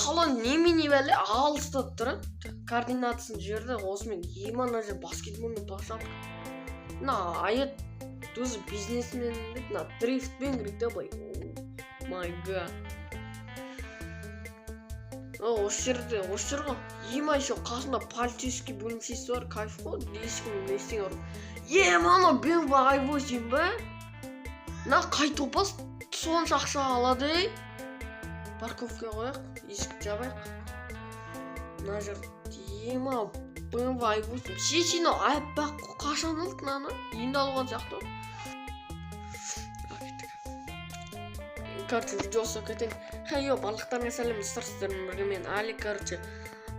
қала немене бәле алыста тұрады. Координациясын жерде осымен ана жер баскетболмен ташап. Мына аят өзі бизнесмен дейді, мына дрифтпен кіреді да бай. My god. Осы жерде ғой. Еще қасында полицейский бөлімшесі бар, кайф қой. Ешкім естен ұрып. Ана BMW i8 ба? На қай топас сонша ақша алады, ей? Парковка қояқ, есік жабайық. Мына жер BMW i8. Шешені аппақ қашан алды мынаны? Енді алған сияқты. Короче, видеосы кетейін. Хейо, барлықтарыңа сәлем, старсыздардың бірге мен Али, короче.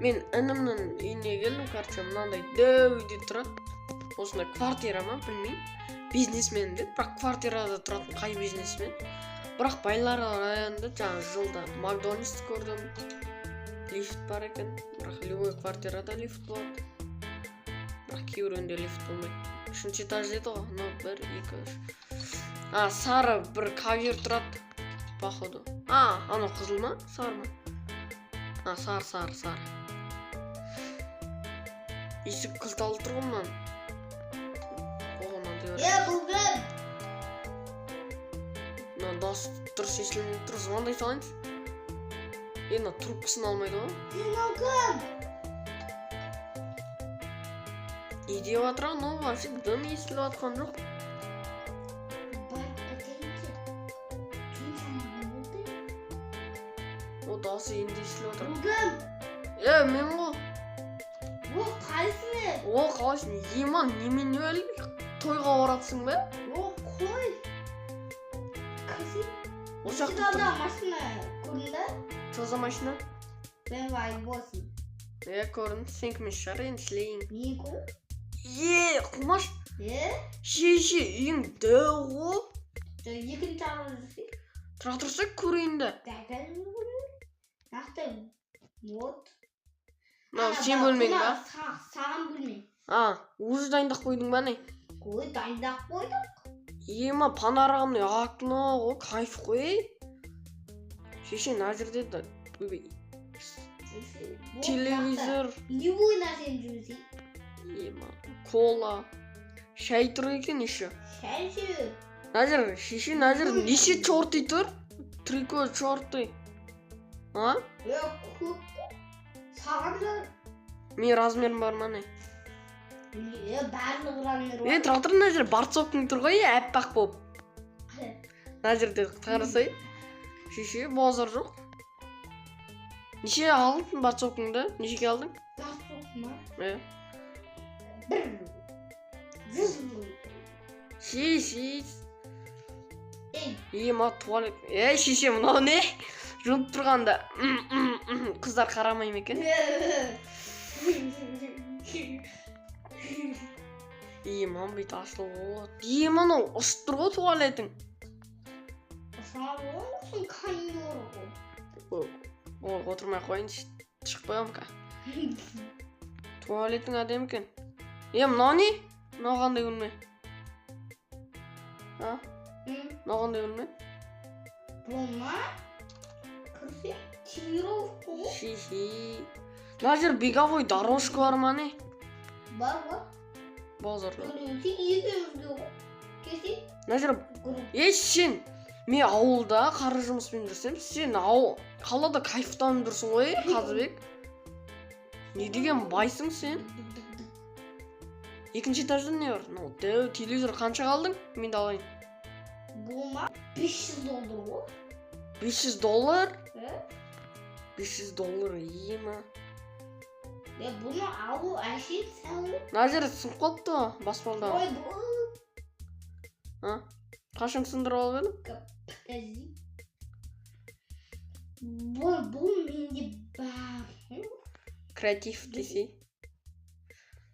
Мен інімнің үйіне келдім, короче, мынандай дөу үйде тұрады. Осындай квартира ма, білмеймін. Бизнесмен деді, бірақ квартирада тұратын қай бизнесмен. Бірақ байлар районында жаңа жолда Макдональдс көрдім. Лифт бар екен, бірақ любой квартирада лифт болады. Бірақ кейбіреуінде лифт болмайды. 3-ші этаж деді ғой, 1, 2, 3. Сары бір кавер тұрады. Походу. Анау қызыл ма? Сары ма? Сары. Есік кілталы тұр ғой мұнан. Бүгін! Мына дауыс дұрыс естілмей тұр, звондай салайыншы. Мына трубкасын алмайды ғой. Бүгін! Не деп жатыр, но вообще дым естіліп жатқан жоқ. Дауысы енді естіліп отыр. Бүгін! Мен ғой. Қайсыны? Қалайсың? Еман, немене әлі? Тойға оратсың ба? Қой. Қайсы? Осы жақты Шыдалда машина көрінді? Таза машина? BMW i8. Көрінді. Сен кімен шығар, енді сілейін. Мен көр? Құмаш. Шеше, үйің дөу ғой. Екінші тағы жүрсей? Тұра тұрса көрейін да. Нақты вот. Сен бөлмең ба? Саған бөлме. Өзі дайындақ қойдың ба не? Қой, дайындақ қойдық. Ема, панорамный окно ғой, кайф қой. Шеше, мына жерде да телевизор. Любой нәрсені жүрсей. Ема, кола. Шай тұр екен еще. Шай жүр. Шеше, мына жер неше чорты тұр? Трико чорты. Көп. Саған да. Мен размерім бар ма не? Барлық размер бар. Тұра тұр, мына жер барцоктың тұр ғой, әппақ болып. Мына жерде қарасай. Шеше, базар жоқ. Неше алдың барцоктыңды? Нешеге алдың? Барцок ма? Шеше. Ема, туалет. Шеше, мынау не? Жуып тұрғанда қыздар қарамай ма екен? Маған бейт ашылы болады. Мынау ұшып тұр ғой туалетің. Саған кайнер ғой. Отырмай қойыншы, шықпайым қа. Туалетің әдем екен. Мынау не? Мынау қандай бөлме? Мынау қандай бөлме? Болма? Кірсе, тировка ғой. Шеше. Мына жер беговой дорожка бар ма не? Бар. Базарда. Екеумізге ғой. Кесе? Мына жер... Сен, мен ауылда қары жұмыспен жүрсем, сен қалада кайфтанып тұрсың ғой, Қазыбек. Не деген байсың сен? Екінші этажда не бар? Дәу телевизор қанша қалдың? Мен де алайын. Болма? $500 ғой. $500? $500 ема. Бұны алу әшейін сәлі. Мына жері сынып қалыпты ғой, баспалда. Ой, бұл. Қашан сындырып алып едің? Бұл менде бар. Креатив десей.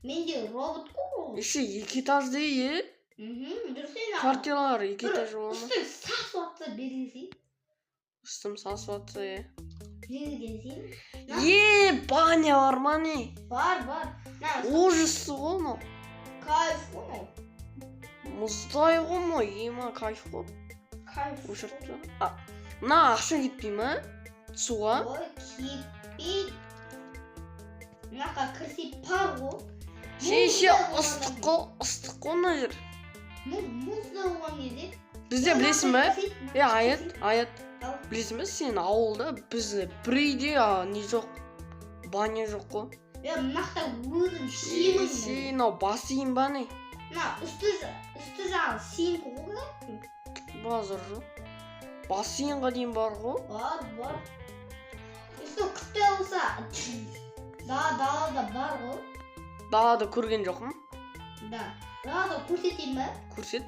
Менде робот қой. Еще 2 этажды, Квартиралар 2 этажы болма. Үстім сасып атса бересей. Үстім сасып атса, Бересей. Баня бар ма не? Бар. Ужасы ғой ма? Кайф ғой. Мұздай ғой ма? Ема кайф ғой. Кайф. Мына ақша кетпей ма? суға. ой кетпей мына жаққа кірсе бар ғой Шеше ыстық қой мына жер. мұзда болған кезде Бізде білесің бе? Аят. Білесің бе, сен ауылда бізде бір үйде не жоқ, баня жоқ қой. мына жақта өзің сенің Сен бассейн ба не? мына үсті жағы сенікі ғой Базар жоқ. Бассейнға дейін бар ғой. бар если қытай болса далада бар ғой. Далада көрген жоқпын. Далада көрсетейін ба? Көрсет.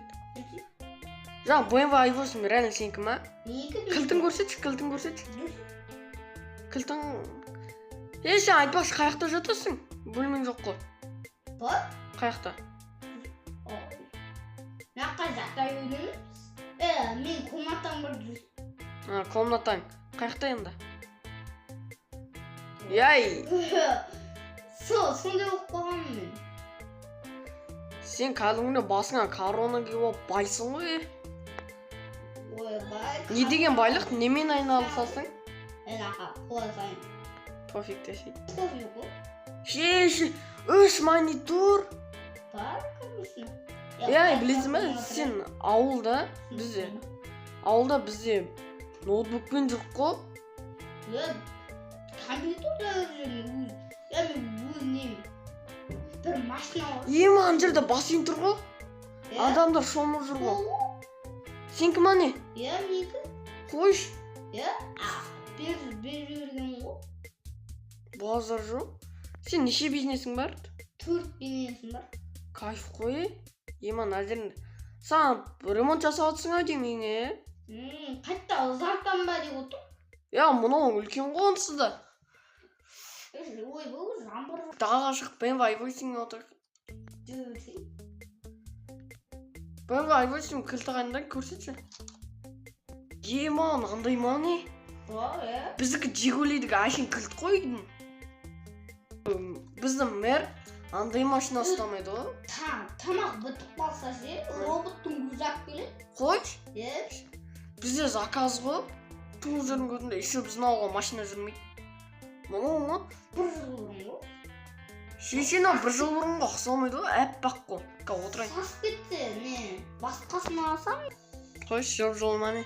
Жаңа BMW i8 реально сенікі ма? Кілтін көрсетші. Кілтін... сен айтпақшы, қаяқта жатасың? Бөлмең жоқ қой. Бар? Қаяқта? Наққа жақтай өйлеміз? Мен комнатам бар жүрсің. Комнатаң. Қаяқта енді? Яй! Сондай болып қалғанмын мен. Сен кәдімгідей басыңа корона киіп байсың ғой. Ойбай. Не деген байлық? Немен айналысасың? Ақа, қойсайын. Пофиг десей. Пофиг ғой. Шеше, 3 монитор. Бар, конечно. Білесің бе, сен ауылда бізде ноутбукпен жүріп қой. Компьютерда жүрмін. Мен өзінен бір машина бар. Ана жерде бассейн тұр ғой. Адамдар шомылып жүр ғой. Сенікі ма не? Менікі. Қойш. Беріп жүрген ғой. Базар жоқ. Сен неше бизнесің бар? 4 бизнесім бар. Кайф қой. Мына жерінде. Саған ремонт жасап жатсың ау деймін, Қайтта ұзартам ба деп отыр. Мынау үлкен ғой онсыз да. Ой, бұл жамбыр. Далаға шығып BMW i8 отыр. Жүрсің. BMW i8 кілті қайында көрсетші. Андай ма не? Біздікі Жигулидігі әшін кілт қойдың. Біздің мэр андай машина ұстамайды ғой. Тамақ бітіп қалса ше, роботтың өзі алып келеді. Қойш? Бізде заказ ғой. Туы жүрін көтінде еще біздің ауылға машина жүрмейді. Мұны? 1 жыл бұрын ғой. Шешені 1 жыл бұрынға ұқсамайды ғой, әппақ қой. Отырайын. Сасып кетсе, басқасын алсам? Қойш, жол ма не?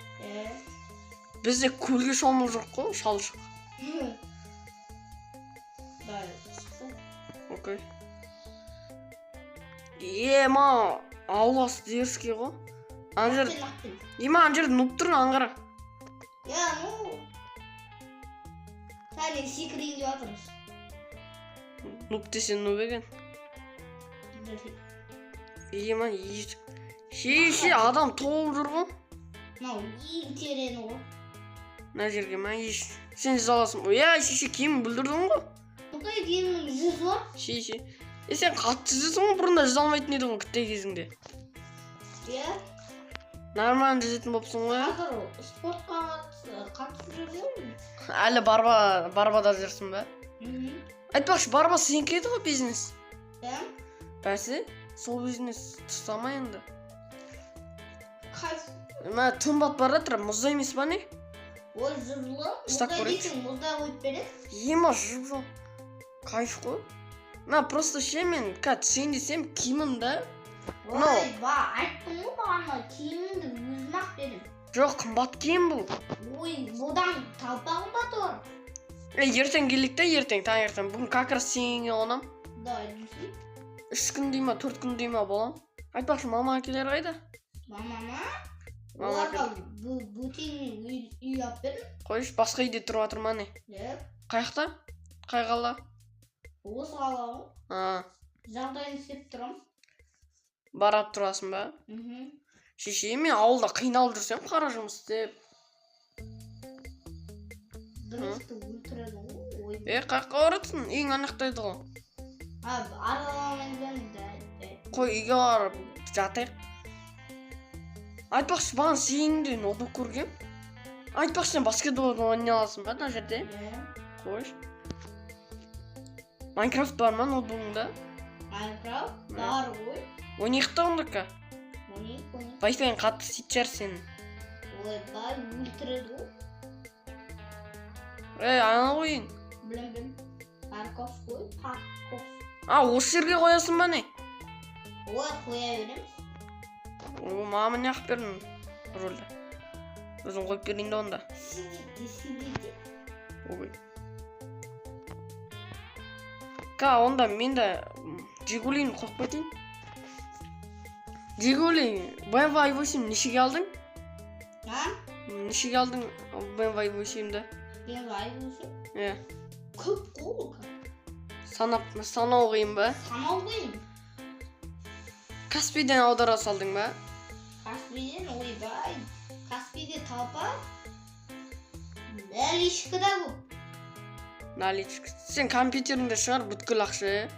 Бізде көлге шомылып жоқ қой, шалшық. Окей. Ауласы дерске ғой. Ана жерде нұп тұрын аңғара. Сәлен секірейін деп жатырмыз. Нұп десен нұп екен. Шеше адам толып жүр ғой. Мынау ең терені ғой. Мына жерге сен жүз аласың. Шеше киімін бүлдірдің ғой. Бұдай киімнің 100 бар. Шеше. Сен қатты жүзесің ғой, бұрында жүз алмайтын едің ғой кіттай кезіңде. Нормально жүзетін бопсың ғой. Қазір спортқа қатысып жүрген. Әлі барбада жүрсің бе? Айтпақшы, барба сенікі еді ғой бизнес. Бәсе, сол бизнес тұстама енді. Кайф. Түн бат бар жатыр, мұзда емес ба не? Ой, жырлы. Ұстап көрейікші. Мұзда қойып береді. Жып жоқ. Кайф қой. Просто мен сен десем киімім да. Ой, айттым ғой бағана киімімді өзім ақ берем. Жоқ, қымбат киім бұл. Ой, бұдан талпа қымбаты бар. Ертең келік та, таңертең. Бүгін как раз сенге онам. Да, жүрсің. 3 күн дейма, 4 күн дейма болам. Айтпақшы, мама әкелер қайда? Мама ма? Оларға бөтен үй алып бердім. Қойш, басқа үйде тұрып жатыр ма не? Қаяқта? Қай қала? Осы қала ғой. Жағдайын істеп тұрам. Барап тұрасың ба? Шеше, мен ауылда қиналып жүрсем, қара жұмыс істеп. Бірісті өлтіреді ғой. Қаққа баратсың? Үйің анықтайды ғой. Аралаумен қой, үйге барып жатайық. Айтпақшы, баған сеніңде ноутбук көргем. Айтпақшы, сен баскетбол ойнай аласың ба мына жерде? Қойш. Майнкрафт бар ма ноутбугыңда? Майнкрафт бар ғой. Ойнайық та ондыққа. Wi-Fi қатты сөйтіп жар сенің. Ойбай, өлтіреді ғой. ана қойын. Білем. Харьковской, Харьков. Осы жерге қоясың ба не? Ой, қоя береміз. Мамын яқып бердің рөлді. Өзің қойып берейін да онда. Сидите. Ой. Онда мен де Жигулин қойып кетейін. Жигули, BMW i8 нешеге алдың? Нешеге алдың BMW i8-ді? BMW i8? Иә. Көп қол. Санау қиын ба? Санау қиын. Каспийден аудара салдың ба? Каспийден, ойбай. Каспийде талпа. Наличка да көп. Наличка. Сен компьютеріңде шығар бүткіл ақша,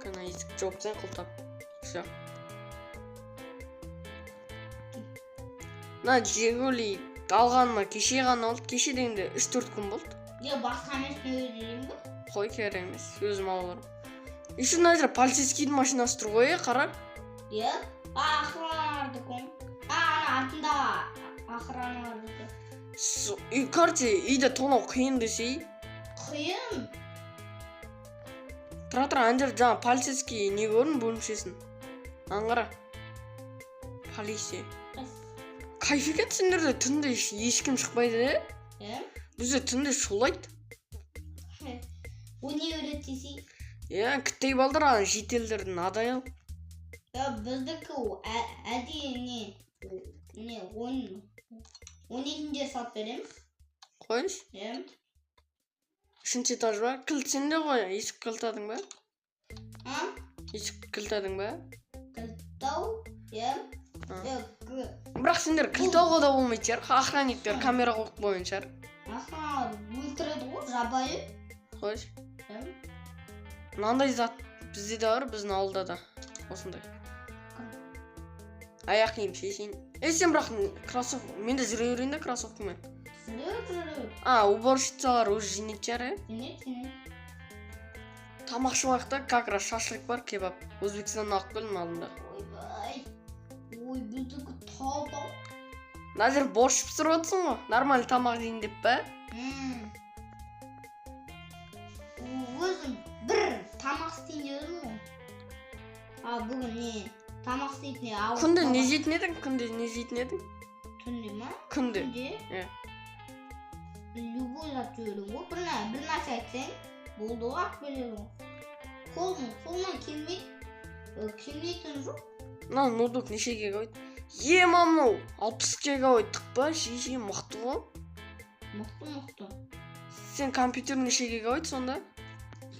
Кана есік жауыпсен қылтап. Все. Жигули алғаныма кеше ғана болды. Кеше дегенде 3-4 күн болды. Басқа емесін өздерейін ба? Қой, керек емес. Өзім алғарым. Еще мына жерде полицейскийдің машинасы тұр ғой, қара. Охранардыкы. Ана артында охранардыкы. Короче, үйде тонау қиын десей. Қиын. Тұра, ана жерде жаңа полицейский не көрдің бөлімшесін. Аңғара. Полиция. Кайф екен сендерде түнде ешкім шықпайды, Бізде түнде шулайды. О не өретесей? Күттей балдар жетелдердің адайы. Біздікі әдейі не 12-де сат береміз. Қойыш? 3-ші этаж ба? Кілт сенде ғой, есік кілтадың ба? Есік кілтадың ба? Кілтау? Бірақ сендер кілтауға да болмайды шығар, охранниктер камера қойып қойын шығар. Охрана өлтіреді ғой, жабайы. Қойыш? Мынандай зат бізде де бар, біздің ауылда да. Осындай. Аяқ киім шешейін. Сен бірақ кроссовка, мен де жүре берейін да кроссовкамен. Жүре. Уборщицалар өзі жинет шығар, Жинет. Тамақ шуақта как раз шашлык бар, кебап. Өзбекстаннан алып келдім алдында. Ойбай. Ой, біздікі таба. Назір борщ пісіріп отырсың ғой, нормально тамақ жейін деп па? Өзім бір тамақ істейін дедім ғой. Бүгін не? Тамақ істейтін ауыз. Күнде не жейтін едің? Түнде ма? Күнде. Любой зат жеудің ғой. Bir нәрсе айтсаң, болды ғой, ақ береді ғой. Қолынан келмейтін жоқ. Ноутбук нешеге қойды? Мынау 60 гигабайттық па? Шеше мықты ғой. Мықты. Сен компьютер нешеге қойды сонда?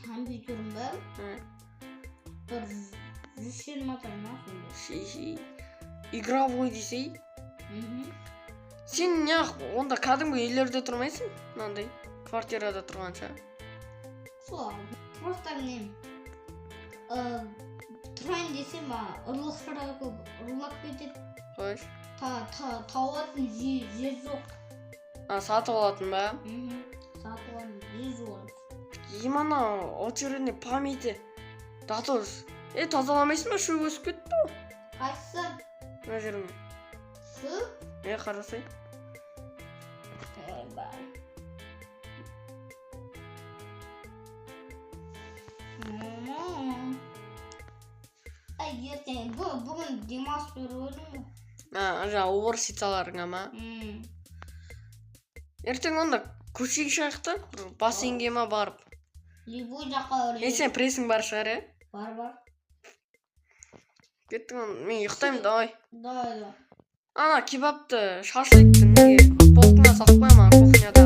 Компьютерім ба? Бір 120 ма сонда. Шеше. Игровой десей? Сен онда кәдімгі үйлерде тұрмайсың? Мынандай квартирада тұрғанша. Сол, просто тұрайын десем, ұрлықшыра көп, ұрлап кетеді. Қойш? Тауатын жер жоқ. Сатып алатын ба? Сатып алатын жер жоқ. Ана очередный памяти. Датос. Тазаламайсың ба? Шөп өсіп кетті ғой. Қайсысы? Мына жеріңе. Шөп? Қарасай. Ертең, бүгін демалыс беріп едім. Жаңа уборщицаларыңа ма? Ертең онда көшеге шығайық та, бассейнге ма барып? Любой жаққа барайық. Сен прессің бар шығар, Бар. Кеттің, мен ұйықтаймын, давай. Давай. Ана кебапты, шашлыкты неге? Полкына салып қоямын, кухняда.